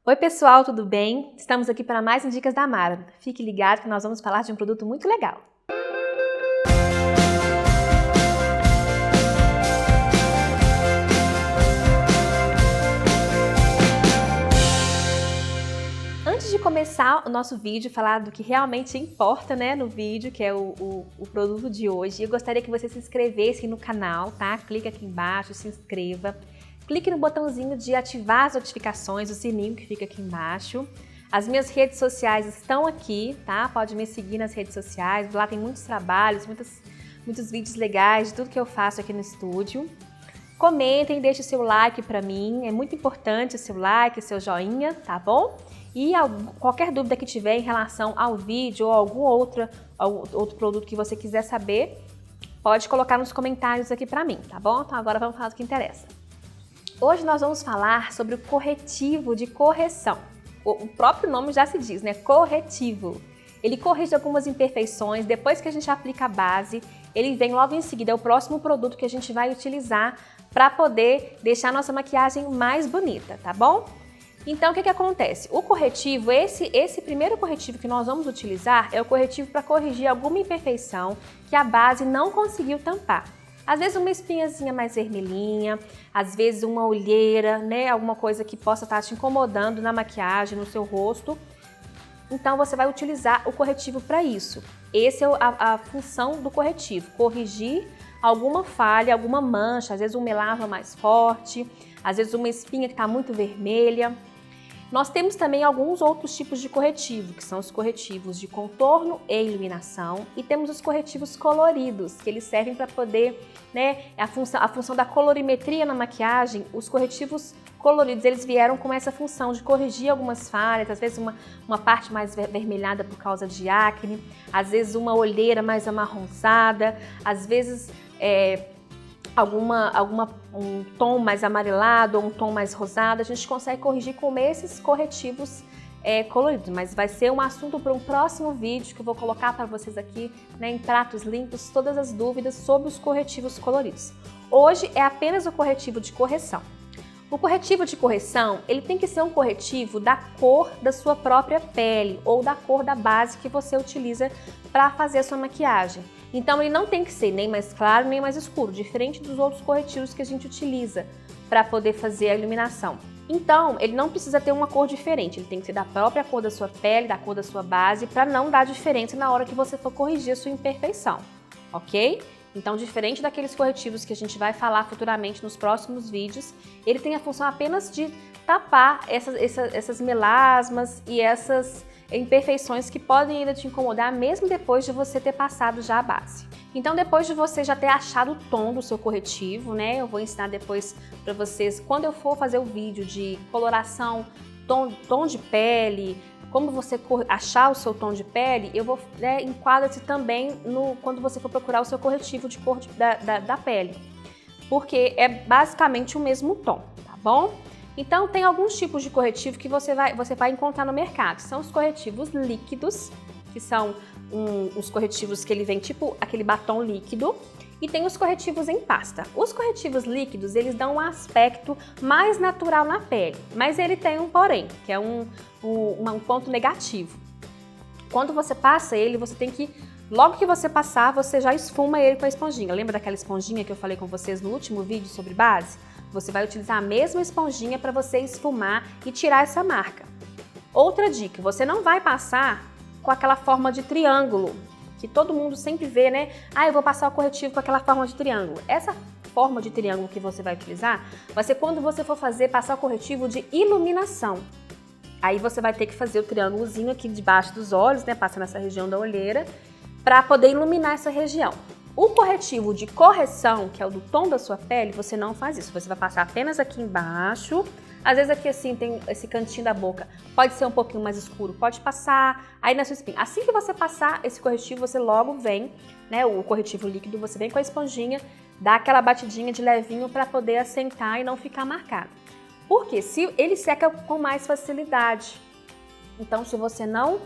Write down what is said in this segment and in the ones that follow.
Oi pessoal, tudo bem? Estamos aqui para mais um Dicas da Mara. Fique ligado que nós vamos falar de um produto muito legal. Antes de começar o nosso vídeo, falar do que realmente importa, no vídeo, que é o produto de hoje, eu gostaria que você se inscrevesse no canal, tá? Clica aqui embaixo, se inscreva. Clique no botãozinho de ativar as notificações, o sininho que fica aqui embaixo. As minhas redes sociais estão aqui, tá? Pode me seguir nas redes sociais, lá tem muitos trabalhos, muitos vídeos legais de tudo que eu faço aqui no estúdio. Comentem, deixe o seu like pra mim, é muito importante o seu like, o seu joinha, tá bom? E qualquer dúvida que tiver em relação ao vídeo ou algum outro produto que você quiser saber, pode colocar nos comentários aqui pra mim, tá bom? Então agora vamos falar do que interessa. Hoje nós vamos falar sobre o corretivo de correção. O próprio nome já se diz, corretivo. Ele corrige algumas imperfeições, depois que a gente aplica a base, ele vem logo em seguida, é o próximo produto que a gente vai utilizar para poder deixar a nossa maquiagem mais bonita, tá bom? Então, o que acontece? O corretivo, esse primeiro corretivo que nós vamos utilizar é o corretivo para corrigir alguma imperfeição que a base não conseguiu tampar. Às vezes uma espinhazinha mais vermelhinha, às vezes uma olheira, alguma coisa que possa estar te incomodando na maquiagem, no seu rosto. Então você vai utilizar o corretivo para isso. Essa é a função do corretivo, corrigir alguma falha, alguma mancha, às vezes um melasma mais forte, às vezes uma espinha que está muito vermelha. Nós temos também alguns outros tipos de corretivo, que são os corretivos de contorno e iluminação, e temos os corretivos coloridos, que eles servem para poder, a função da colorimetria na maquiagem. Os corretivos coloridos, eles vieram com essa função de corrigir algumas falhas, às vezes uma parte mais avermelhada por causa de acne, às vezes uma olheira mais amarronzada, às vezes um tom mais amarelado ou um tom mais rosado, a gente consegue corrigir com esses corretivos coloridos, mas vai ser um assunto para um próximo vídeo que eu vou colocar para vocês aqui, em pratos limpos, todas as dúvidas sobre os corretivos coloridos. Hoje é apenas o corretivo de correção. O corretivo de correção, ele tem que ser um corretivo da cor da sua própria pele ou da cor da base que você utiliza para fazer a sua maquiagem. Então ele não tem que ser nem mais claro nem mais escuro, diferente dos outros corretivos que a gente utiliza para poder fazer a iluminação. Então ele não precisa ter uma cor diferente, ele tem que ser da própria cor da sua pele, da cor da sua base, para não dar diferença na hora que você for corrigir a sua imperfeição, ok? Então, diferente daqueles corretivos que a gente vai falar futuramente nos próximos vídeos, ele tem a função apenas de tapar essas melasmas e essas imperfeições que podem ainda te incomodar mesmo depois de você ter passado já a base. Então, depois de você já ter achado o tom do seu corretivo, eu vou ensinar depois para vocês, quando eu for fazer o vídeo de coloração, tom de pele, como você achar o seu tom de pele, eu vou enquadra-se também quando você for procurar o seu corretivo de cor da pele, porque é basicamente o mesmo tom, tá bom? Então tem alguns tipos de corretivo que você vai encontrar no mercado. São os corretivos líquidos, que são os corretivos que ele vem tipo aquele batom líquido, e tem os corretivos em pasta. Os corretivos líquidos, eles dão um aspecto mais natural na pele, mas ele tem um porém, que é um ponto negativo. Quando você passa ele, você tem que, logo que você passar, você já esfuma ele com a esponjinha. Lembra daquela esponjinha que eu falei com vocês no último vídeo sobre base? Você vai utilizar a mesma esponjinha para você esfumar e tirar essa marca. Outra dica, você não vai passar com aquela forma de triângulo, que todo mundo sempre vê, eu vou passar o corretivo com aquela forma de triângulo. Essa forma de triângulo que você vai utilizar vai ser quando você for passar o corretivo de iluminação. Aí você vai ter que fazer o triângulozinho aqui debaixo dos olhos, passa nessa região da olheira, para poder iluminar essa região. O corretivo de correção, que é o do tom da sua pele, você não faz isso. Você vai passar apenas aqui embaixo. Às vezes aqui assim tem esse cantinho da boca, pode ser um pouquinho mais escuro, pode passar aí na sua espinha. Assim que você passar esse corretivo, você logo vem, o corretivo líquido, você vem com a esponjinha, dá aquela batidinha de levinho para poder assentar e não ficar marcado. Porque se ele seca com mais facilidade. Então, se você não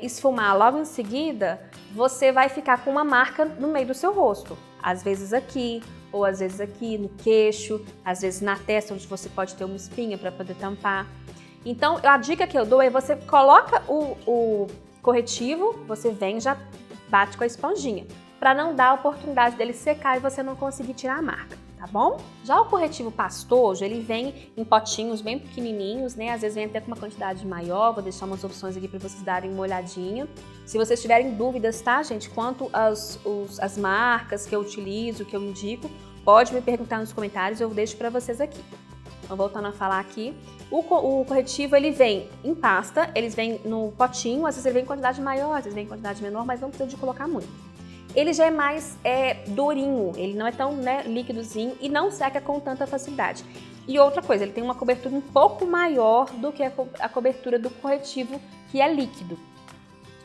esfumar logo em seguida, você vai ficar com uma marca no meio do seu rosto. Às vezes aqui, ou às vezes aqui no queixo, às vezes na testa, onde você pode ter uma espinha para poder tampar. Então, a dica que eu dou é você coloca o corretivo, você vem e já bate com a esponjinha, para não dar a oportunidade dele secar e você não conseguir tirar a marca, tá bom? Já o corretivo pastoso, ele vem em potinhos bem pequenininhos, né? Às vezes vem até com uma quantidade maior, vou deixar umas opções aqui para vocês darem uma olhadinha. Se vocês tiverem dúvidas, tá, gente, quanto as marcas que eu utilizo, que eu indico, pode me perguntar nos comentários, eu deixo para vocês aqui. Então, voltando a falar aqui, o corretivo ele vem em pasta, eles vêm no potinho, às vezes ele vem em quantidade maior, às vezes vem em quantidade menor, mas não precisa de colocar muito. Ele já é mais durinho, ele não é tão, né, líquidozinho e não seca com tanta facilidade. E outra coisa, ele tem uma cobertura um pouco maior do que a cobertura do corretivo, que é líquido.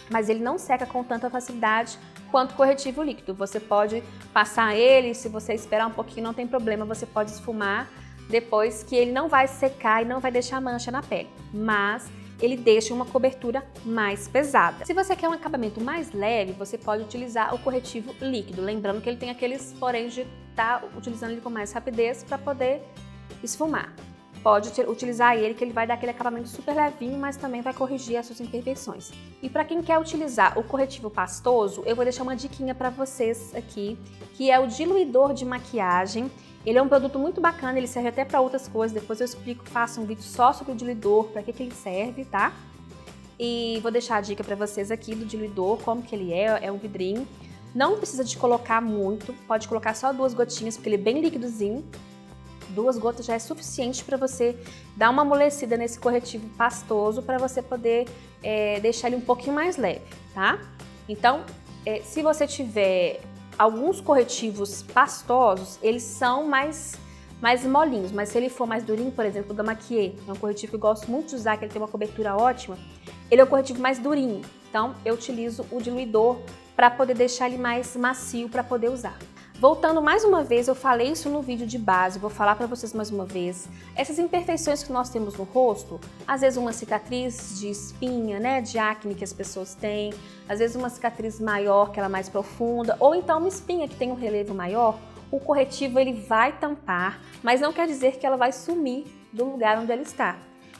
Mas ele não seca com tanta facilidade quanto o corretivo líquido. Você pode passar ele, se você esperar um pouquinho, não tem problema, você pode esfumar depois, que ele não vai secar e não vai deixar mancha na pele, mas ele deixa uma cobertura mais pesada. Se você quer um acabamento mais leve, você pode utilizar o corretivo líquido, lembrando que ele tem aqueles porém de estar utilizando ele com mais rapidez para poder esfumar. Pode utilizar ele, que ele vai dar aquele acabamento super levinho, mas também vai corrigir as suas imperfeições. E para quem quer utilizar o corretivo pastoso, eu vou deixar uma diquinha para vocês aqui, que é o diluidor de maquiagem. Ele é um produto muito bacana, ele serve até para outras coisas, depois eu explico, faço um vídeo só sobre o diluidor, para que ele serve, tá? E vou deixar a dica para vocês aqui do diluidor, como que ele é um vidrinho. Não precisa de colocar muito, pode colocar só 2 gotinhas, porque ele é bem líquidozinho. 2 gotas já é suficiente para você dar uma amolecida nesse corretivo pastoso, para você poder deixar ele um pouquinho mais leve, tá? Então, se você tiver alguns corretivos pastosos, eles são mais molinhos, mas se ele for mais durinho, por exemplo, o da Maquier, é um corretivo que eu gosto muito de usar, que ele tem uma cobertura ótima, ele é um corretivo mais durinho, então eu utilizo o diluidor para poder deixar ele mais macio para poder usar. Voltando mais uma vez, eu falei isso no vídeo de base, vou falar para vocês mais uma vez. Essas imperfeições que nós temos no rosto, às vezes uma cicatriz de espinha, né, de acne que as pessoas têm, às vezes uma cicatriz maior, que ela é mais profunda, ou então uma espinha que tem um relevo maior, o corretivo ele vai tampar, mas não quer dizer que ela vai sumir do lugar onde ela está.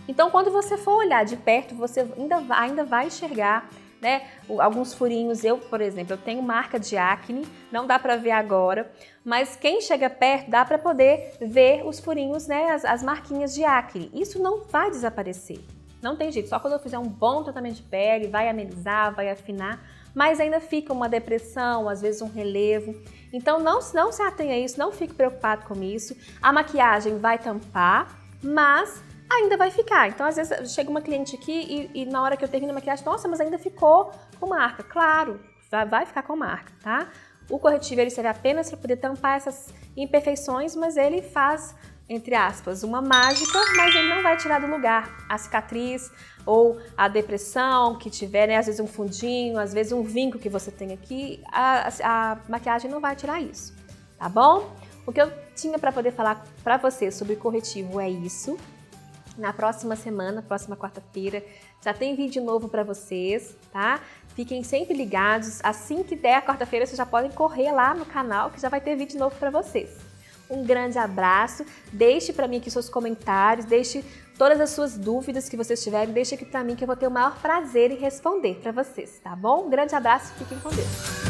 Então, quando você for olhar de perto, você ainda vai enxergar, né, alguns furinhos. Eu, por exemplo, eu tenho marca de acne, não dá para ver agora, mas quem chega perto dá para poder ver os furinhos, né, as marquinhas de acne. Isso não vai desaparecer, não tem jeito, só quando eu fizer um bom tratamento de pele, vai amenizar, vai afinar, mas ainda fica uma depressão, às vezes um relevo. Então não se atenha a isso, não fique preocupado com isso. A maquiagem vai tampar, mas ainda vai ficar. Então, às vezes, chega uma cliente aqui e na hora que eu termino a maquiagem, nossa, mas ainda ficou com marca. Claro, vai ficar com marca, tá? O corretivo, ele serve apenas para poder tampar essas imperfeições, mas ele faz, entre aspas, uma mágica, mas ele não vai tirar do lugar a cicatriz ou a depressão que tiver, né? Às vezes um fundinho, às vezes um vinco que você tem aqui, a maquiagem não vai tirar isso, tá bom? O que eu tinha para poder falar para vocês sobre corretivo é isso. Na próxima semana, próxima quarta-feira, já tem vídeo novo para vocês, tá? Fiquem sempre ligados. Assim que der a quarta-feira, vocês já podem correr lá no canal que já vai ter vídeo novo para vocês. Um grande abraço. Deixe para mim aqui seus comentários, deixe todas as suas dúvidas que vocês tiverem, deixe aqui para mim que eu vou ter o maior prazer em responder para vocês, tá bom? Um grande abraço e fiquem com Deus.